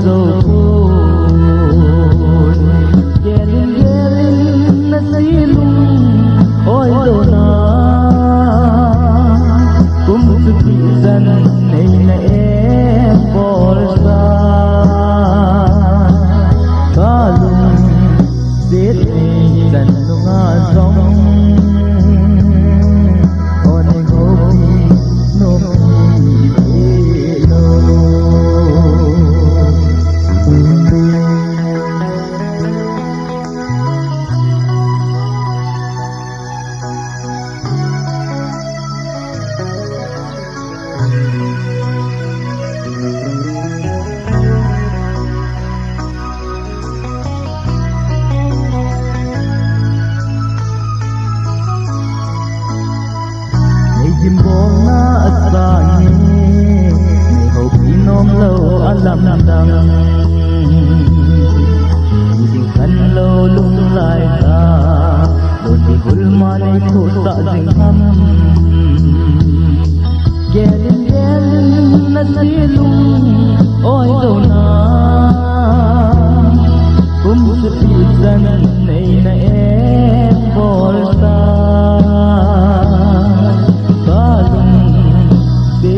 dầu khôn Gerin gerin na silong Ôi dầu na Kum sukisan Nay na em bolsa Kalung Dết ni dần nung a song Onay hopi Nopi Chim bông na at sangi May hộp inom lâu alam đằng Ding khăn lâu lung lại ka Đồn đi hul ma nay thô sa ding ham Gerin gerin na silong Ôi dầu na Kum sukisan nay na em bolsa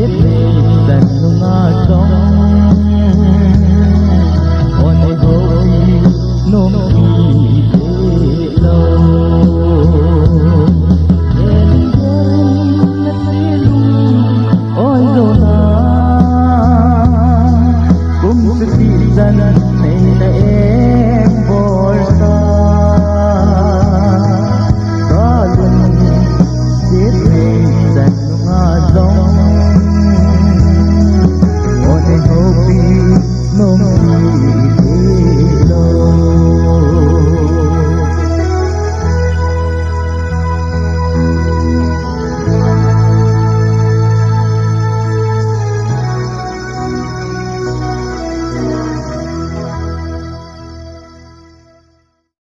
Hãy subscribe cho kênh Ghiền Mì Gõ để không bỏ lỡ